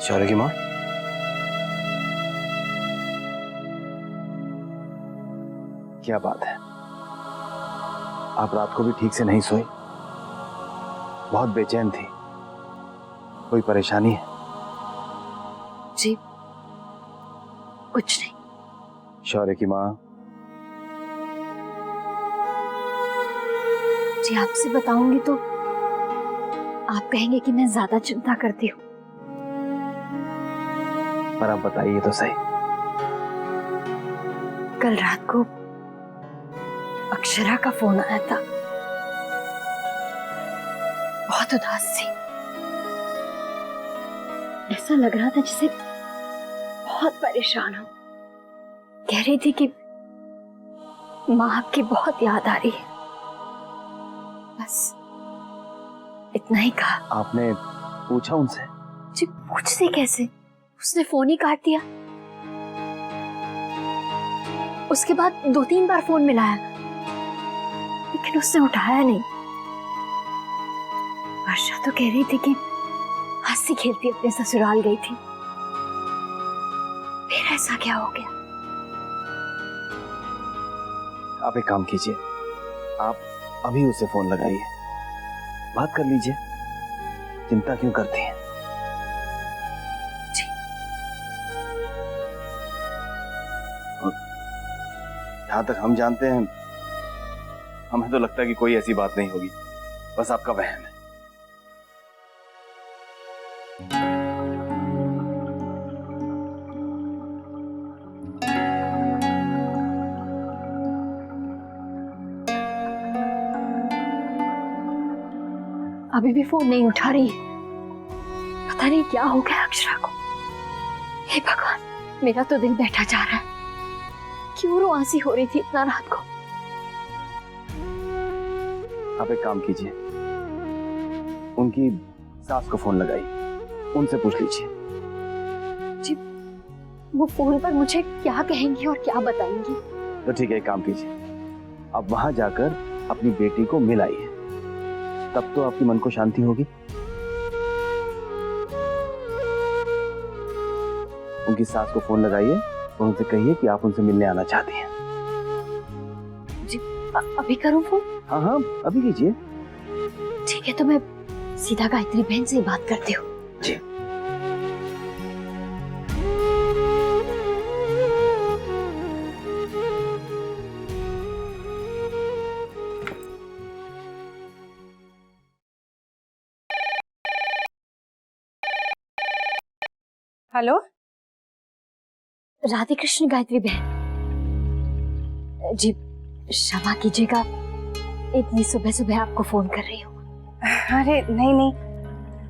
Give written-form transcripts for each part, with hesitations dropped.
शौर्य की माँ, क्या बात है? आप रात को भी ठीक से नहीं सोई, बहुत बेचैन थी। कोई परेशानी है? जी कुछ नहीं। शौर्य की माँ, जी आपसे बताऊंगी तो आप कहेंगे कि मैं ज्यादा चिंता करती हूँ। पर आप बताइए तो सही। कल रात को अक्षरा का फोन आया था, बहुत उदास थी। ऐसा लग रहा था जैसे बहुत परेशान हो। कह रही थी कि माँ आपकी बहुत याद आ रही है। बस इतना ही कहा। आपने पूछा उनसे? जी पूछती कैसे, उसने फोन ही काट दिया। उसके बाद 2-3 बार फोन मिलाया लेकिन उसने उठाया नहीं। वर्षा तो कह रही थी कि हंसी खेलती अपने ससुराल गई थी। फिर ऐसा क्या हो गया? आप एक काम कीजिए, आप अभी उसे फोन लगाइए, बात कर लीजिए। चिंता क्यों करती हैं? जी जहां तक हम जानते हैं, हमें तो लगता है कि कोई ऐसी बात नहीं होगी, बस आपका वहम है। अभी भी फोन नहीं उठा रही है। पता नहीं क्या हो गया अक्षरा को। हे भगवान, मेरा तो दिल बैठा जा रहा है। क्यों रुआंसी हो रही थी इतना रात को? आप एक काम कीजिए, उनकी सास को फोन लगाइए, उनसे पूछ लीजिए। जी वो फोन पर मुझे क्या कहेंगी और क्या बताएंगी? तो ठीक है, एक काम कीजिए, आप वहां जाकर अपनी बेटी को मिल आइए, तब तो आपकी मन को शांति होगी। उनकी सास को फोन लगाइए और उनसे कहिए कि आप उनसे मिलने आना चाहती हैं। जी अभी करूं फोन? हाँ हाँ, अभी कीजिए। ठीक है, तो मैं सीधा गायत्री बहन से ही बात करती हूँ। जी। हेलो, राधे कृष्ण गायत्री बहन। जी क्षमा कीजिएगा, इतनी सुबह सुबह आपको फोन कर रही हूँ। अरे नहीं नहीं,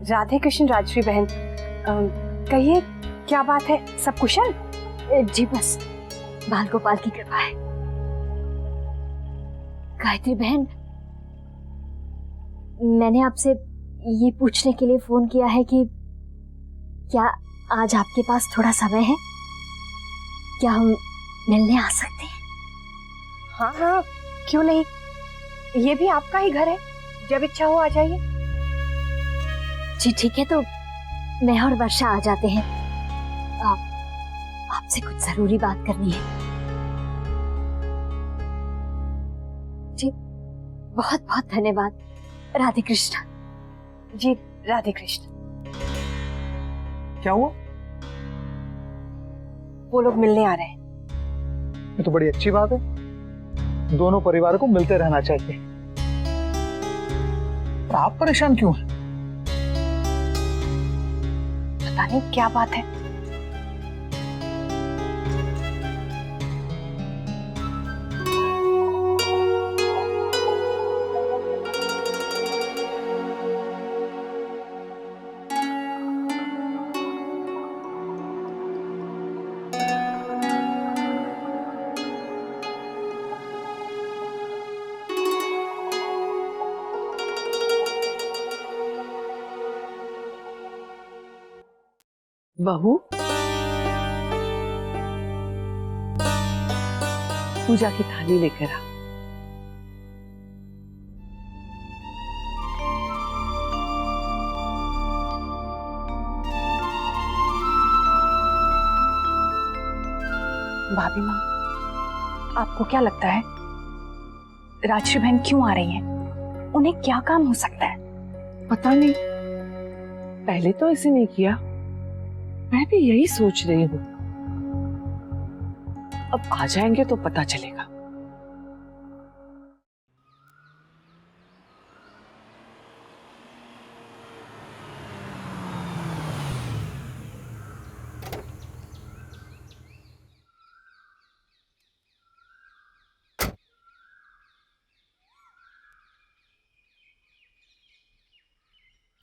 राधे कृष्ण राजश्री बहन, कहिए क्या बात है? सब कुशल? जी बस बाल गोपाल की कृपा है। गायत्री बहन, मैंने आपसे ये पूछने के लिए फोन किया है कि क्या आज आपके पास थोड़ा समय है? क्या हम मिलने आ सकते हैं? हाँ हाँ, क्यों नहीं, ये भी आपका ही घर है, जब इच्छा हो आ जाइए। जी ठीक है, तो मैं और वर्षा आ जाते हैं। आपसे कुछ जरूरी बात करनी है। जी बहुत बहुत धन्यवाद। राधे कृष्ण। जी राधे कृष्ण। क्या हुआ? वो लोग मिलने आ रहे हैं। ये तो बड़ी अच्छी बात है, दोनों परिवारों को मिलते रहना चाहिए। पर आप परेशान क्यों हैं? पता नहीं क्या बात है। बहू, पूजा की थाली लेकर आ। भाभी माँ, आपको क्या लगता है राजश्री बहन क्यों आ रही हैं? उन्हें क्या काम हो सकता है? पता नहीं, पहले तो ऐसे नहीं किया। मैं भी यही सोच रही हूँ। अब आ जाएंगे तो पता चलेगा।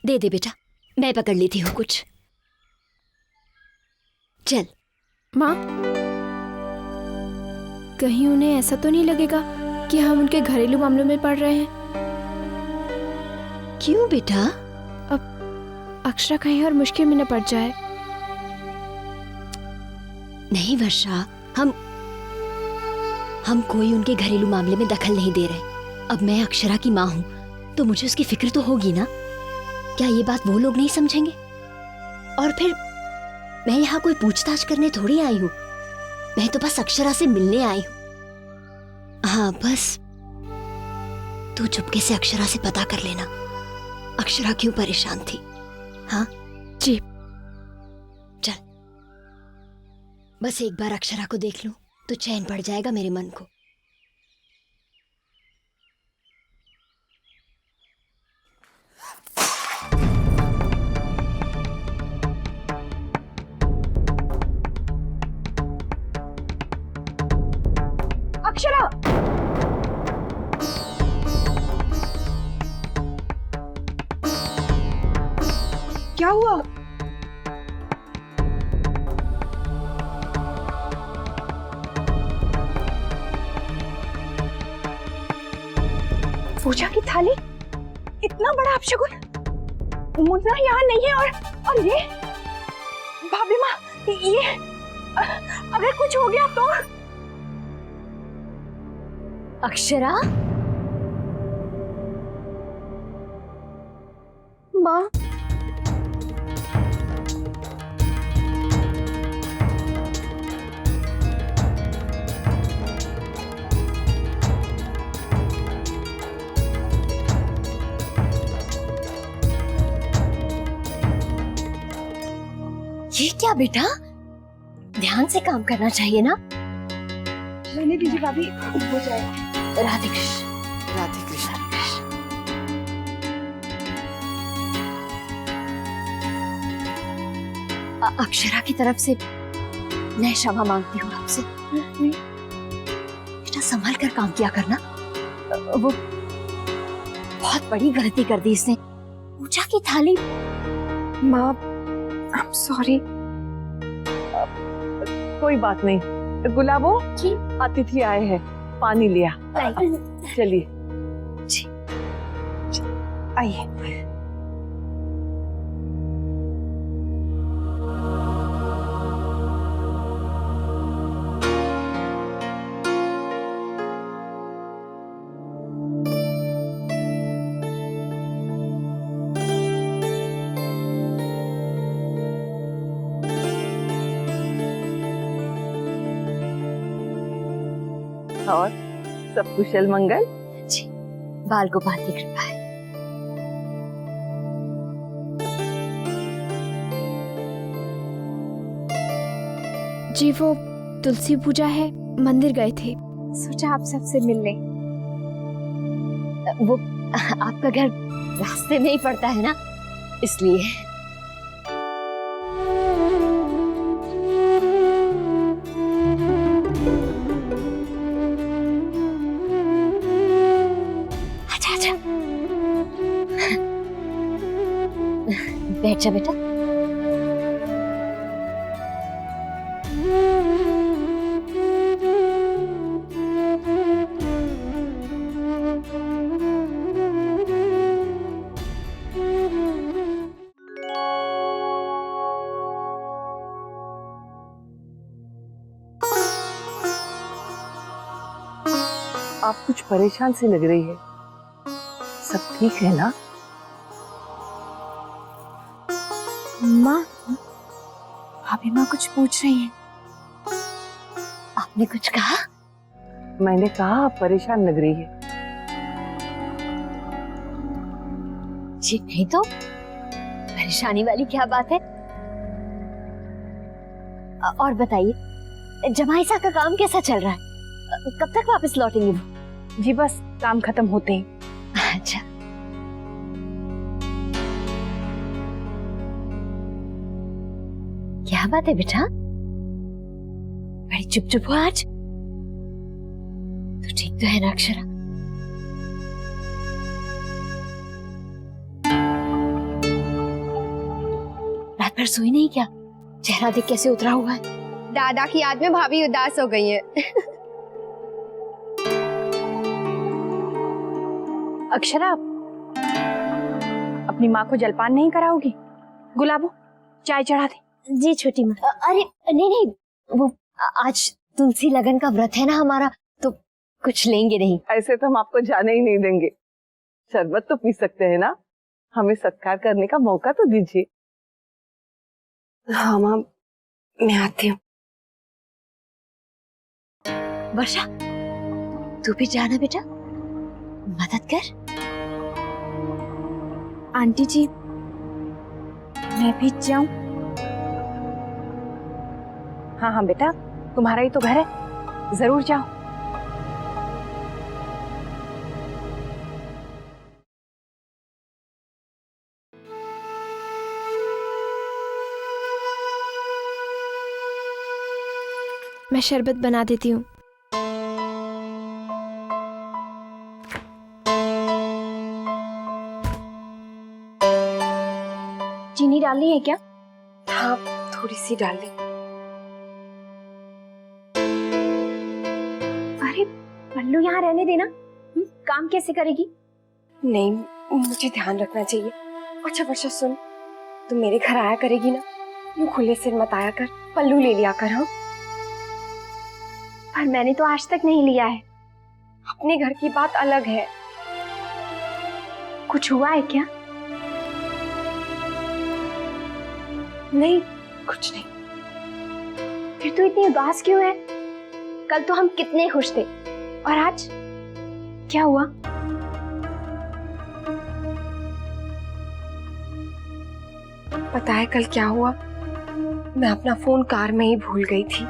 दे दे बेटा, मैं पकड़ लेती हूँ कुछ। चल। माँ, कहीं उन्हें ऐसा तो नहीं लगेगा कि हम उनके घरेलू मामलों में पड़ रहे हैं? क्यों बेटा? अक्षरा कहीं और मुश्किल में न पड़ जाए। नहीं वर्षा, हम कोई उनके घरेलू मामले में दखल नहीं दे रहे। अब मैं अक्षरा की माँ हूँ तो मुझे उसकी फिक्र तो होगी ना। क्या ये बात वो लोग नहीं समझेंगे? और फिर मैं यहाँ कोई पूछताछ करने थोड़ी आई हूँ, मैं तो बस अक्षरा से मिलने आई हूँ। हाँ बस तू चुपके से अक्षरा से पता कर लेना अक्षरा क्यों परेशान थी। हाँ जी। चल, बस एक बार अक्षरा को देख लूं तो चैन पड़ जाएगा मेरे मन को। अक्षरा! क्या हुआ? पूजा की थाली? इतना बड़ा अपशगुन? मुन्ना यहाँ नहीं है और ये भाभी माँ, ये अगर कुछ हो गया तो? अक्षरा? माँ? ये क्या बेटा? ध्यान से काम करना चाहिए ना। रहने दीजिए भाभी, हो जाएगा। राधे कृष्ण। राधे कृष्ण। अक्षरा की तरफ से मैं क्षमा मांगती हूँ आपसे। बेटा संभल कर काम किया करना। वो बहुत बड़ी गलती कर दी इसने। पूजा की थाली। माँ, आई एम सॉरी। कोई बात नहीं। गुलाबो जी? अतिथि आए हैं, पानी लिया। चलिए आइए। और सब कुशल मंगल? जी, बाल गोपाल की कृपा है। जी, वो तुलसी पूजा है, मंदिर गए थे। सोचा आप सबसे मिल लें। वो आपका घर रास्ते में ही पड़ता है ना, इसलिए। अच्छा अच्छा, बैठ जा बेटा। आप कुछ परेशान सी लग रही है, सब ठीक है ना? माँ, भाभी माँ कुछ पूछ रही हैं। आप आपने कुछ कहा? मैंने कहा आप परेशान लग रही है। जी नहीं तो परेशानी वाली क्या बात है? और बताइए जमाई साहब का काम कैसा चल रहा है? कब तक वापस लौटेंगे वो? जी बस काम खत्म होते ही। अच्छा, क्या बात है बेटा? बड़ी चुप चुप हो आज। तो ठीक तो है ना अक्षरा? रात भर सोई नहीं क्या? चेहरा देख कैसे उतरा हुआ है। दादा की याद में भाभी उदास हो गई है। अक्षरा, अपनी माँ को जलपान नहीं कराओगी? गुलाबो, चाय चढ़ा दे। जी छोटी माँ। अरे नहीं नहीं, वो आज तुलसी लगन का व्रत है ना हमारा, तो कुछ लेंगे नहीं। ऐसे तो हम आपको जाने ही नहीं देंगे। शरबत तो पी सकते हैं ना, हमें सत्कार करने का मौका तो दीजिए। हाँ माँ, मैं आती हूँ। वर्षा, तू भी जाना बेटा, मदद कर। आंटी जी, मैं भी जाऊं? हाँ हाँ बेटा, तुम्हारा ही तो घर है, जरूर जाओ। मैं शरबत बना देती हूँ। चीनी डालनी है क्या? हाँ, थोड़ी सी डाल दे। अरे पल्लू, यहाँ रहने देना। काम कैसे करेगी? नहीं, मुझे ध्यान रखना चाहिए। अच्छा वर्षा सुन, तुम मेरे घर आया करेगी ना, यूं खुले सिर मत आया कर, पल्लू ले लिया कर। हाँ, पर मैंने तो आज तक नहीं लिया है। अपने घर की बात अलग है। कुछ हुआ है क्या? नहीं, कुछ नहीं। फिर तू इतनी उदास क्यों है? कल तो हम कितने खुश थे, और आज क्या हुआ? पता है कल क्या हुआ? मैं अपना फोन कार में ही भूल गई थी।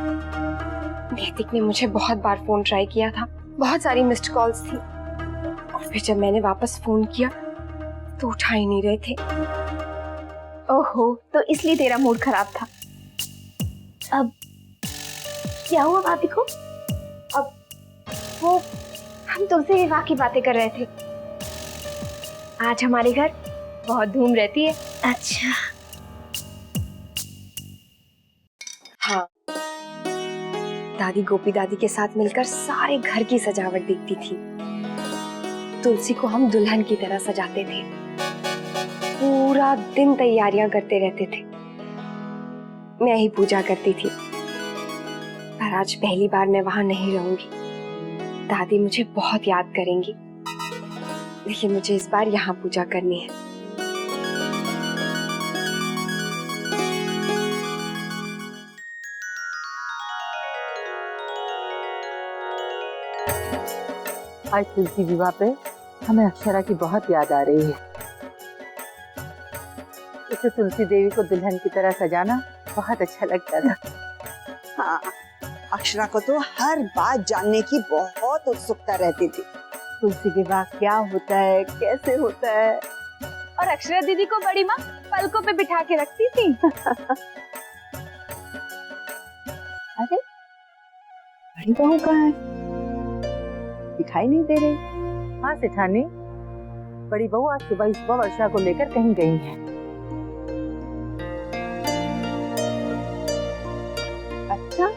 नैतिक ने मुझे बहुत बार फोन ट्राई किया था, बहुत सारी मिस्ड कॉल्स थी, और फिर जब मैंने वापस फोन किया तो उठा ही नहीं रहे थे। ओहो, तो इसलिए तेरा मूड खराब था। अब क्या हुआ भाभी को? अब वो हम तुलसी विवाह की बातें कर रहे थे। आज हमारे घर बहुत धूम रहती है। अच्छा, हाँ, दादी गोपी दादी के साथ मिलकर सारे घर की सजावट देखती थी। तुलसी को हम दुल्हन की तरह सजाते थे, पूरा दिन तैयारियां करते रहते थे। मैं ही पूजा करती थी, पर आज पहली बार मैं वहां नहीं रहूंगी। दादी मुझे बहुत याद करेंगी, लेकिन मुझे इस बार यहाँ पूजा करनी है। आज तुलसी विवाह पे हमें अक्षरा की बहुत याद आ रही है। उसे तुलसी देवी को दुल्हन की तरह सजाना बहुत अच्छा लगता था। हाँ, अक्षरा को तो हर बात जानने की बहुत उत्सुकता रहती थी। तुलसी विवाह क्या होता है, कैसे होता है, और अक्षरा दीदी को बड़ी माँ पलकों पे बिठा के रखती थी। अरे बड़ी बहू कहाँ है? दिखाई नहीं दे रही। हाँ सेठानी, बड़ी बहू आज सुबह ही सुबह वर्षा को लेकर कहीं गई है। अच्छा,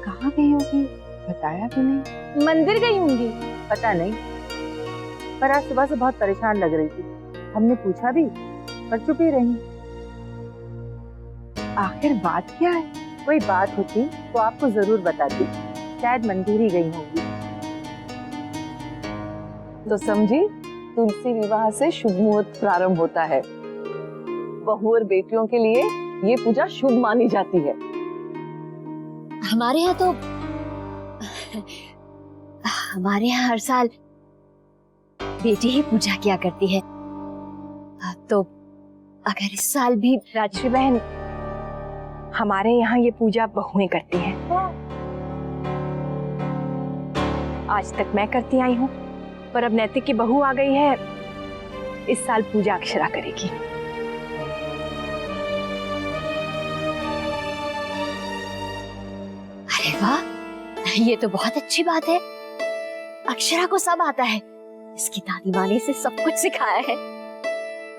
कहाँ गई होगी? बताया भी नहीं। मंदिर गई होंगी। पता नहीं, पर आज सुबह से बहुत परेशान लग रही थी। हमने पूछा भी, पर चुप ही रही। आखिर बात क्या है? कोई बात होती तो आपको जरूर बताती। शायद मंदिर ही गई होंगी। तो समझी, तुलसी विवाह से शुभ मुहूर्त प्रारंभ होता है। बहू और बेटियों के लिए ये पूजा शुभ मानी जाती है। हमारे यहाँ तो हमारे यहाँ हर साल बेटी ही पूजा किया करती है, तो अगर इस साल भी राजश्री बहन, हमारे यहाँ ये पूजा बहुएं करती हैं। आज तक मैं करती आई हूँ, पर अब नैतिक की बहू आ गई है, इस साल पूजा अक्षरा करेगी। अरे वाह, ये तो बहुत अच्छी बात है। अक्षरा को सब आता है, इसकी दादी माँ ने इसे सब कुछ सिखाया है।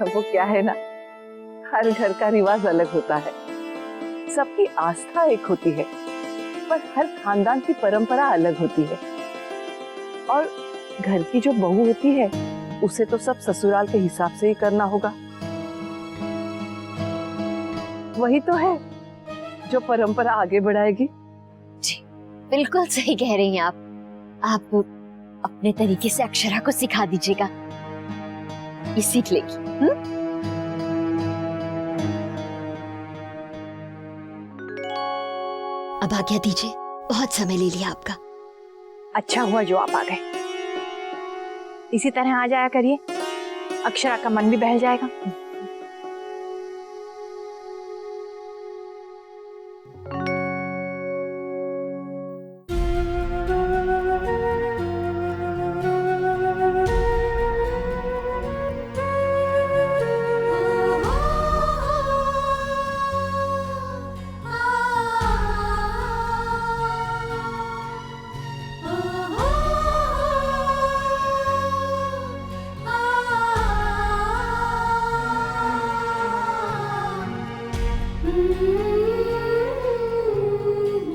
वो क्या है ना, हर घर का रिवाज अलग होता है, सबकी आस्था एक होती है, पर हर खानदान की परंपरा अलग होती है। और घर की जो बहू होती है उसे तो सब ससुराल के हिसाब से ही करना होगा। वही तो है जो परंपरा आगे बढ़ाएगी। बिल्कुल सही कह रही हैं आप अपने तरीके से अक्षरा को सिखा दीजिएगा, ये सीख लेगी। अब आज्ञा दीजिए, बहुत समय ले लिया आपका। अच्छा हुआ जो आप आ गए। इसी तरह आ जाया करिए, अक्षरा का मन भी बहल जाएगा।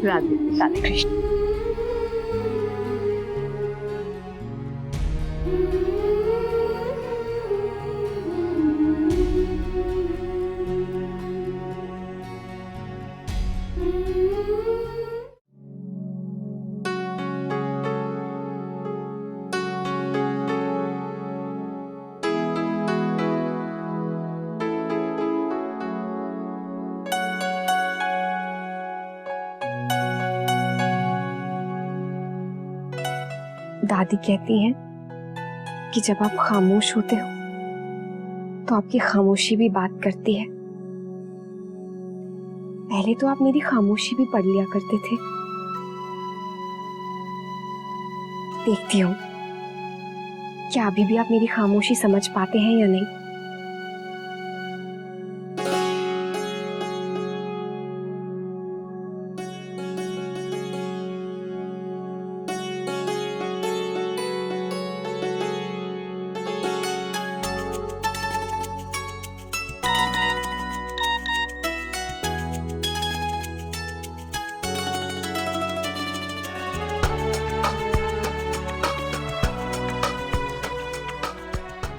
राधे राधे कृष्ण। दादी कहती हैं कि जब आप खामोश होते हो तो आपकी खामोशी भी बात करती है। पहले तो आप मेरी खामोशी भी पढ़ लिया करते थे। देखती हूँ क्या अभी भी आप मेरी खामोशी समझ पाते हैं या नहीं।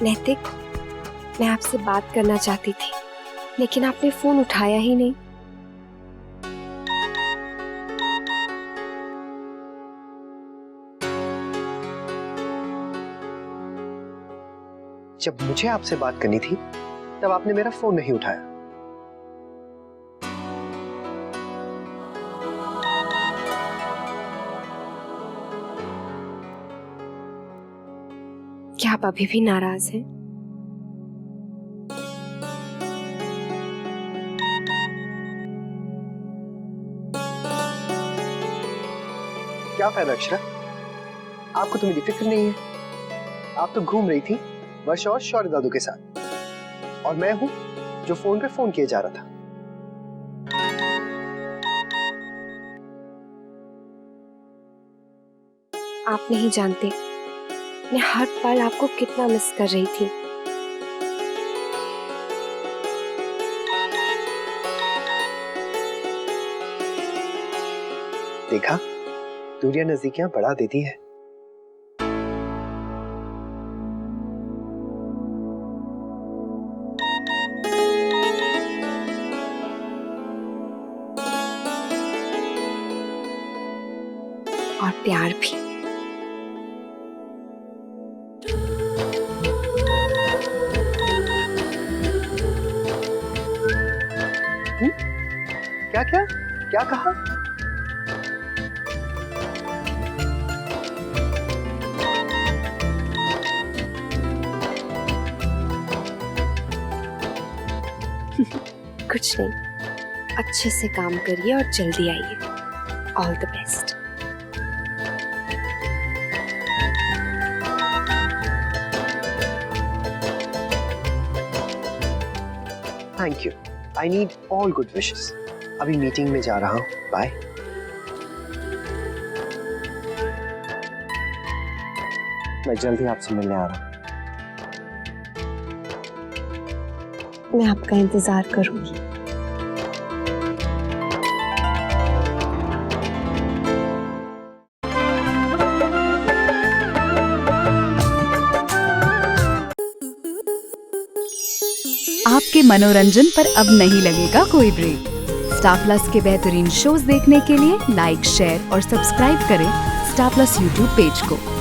नैतिक, मैं आपसे बात करना चाहती थी, लेकिन आपने फोन उठाया ही नहीं। जब मुझे आपसे बात करनी थी तब आपने मेरा फोन नहीं उठाया। क्या आप अभी भी नाराज हैं? क्या फायदा अक्षरा, आपको तो मेरी फिक्र नहीं है। आप तो घूम रही थी वर्ष और शौर्य दादू के साथ, और मैं हूं जो फोन पे फोन किए जा रहा था। आप नहीं जानते मैं हर पल आपको कितना मिस कर रही थी। देखा, दूरियां नजदीकियां बढ़ा देती है। और प्यार भी। क्या क्या क्या कहा? कुछ नहीं, अच्छे से काम करिए और जल्दी आइए। All the best. Thank you. I need all good wishes. अभी मीटिंग में जा रहा हूँ, बाय। मैं जल्दी आपसे मिलने आ रहा हूँ। मैं आपका इंतजार करूंगी। आपके मनोरंजन पर अब नहीं लगेगा कोई ब्रेक। स्टार प्लस के बेहतरीन शोज देखने के लिए लाइक, शेयर और सब्सक्राइब करें स्टार प्लस यूट्यूब पेज को।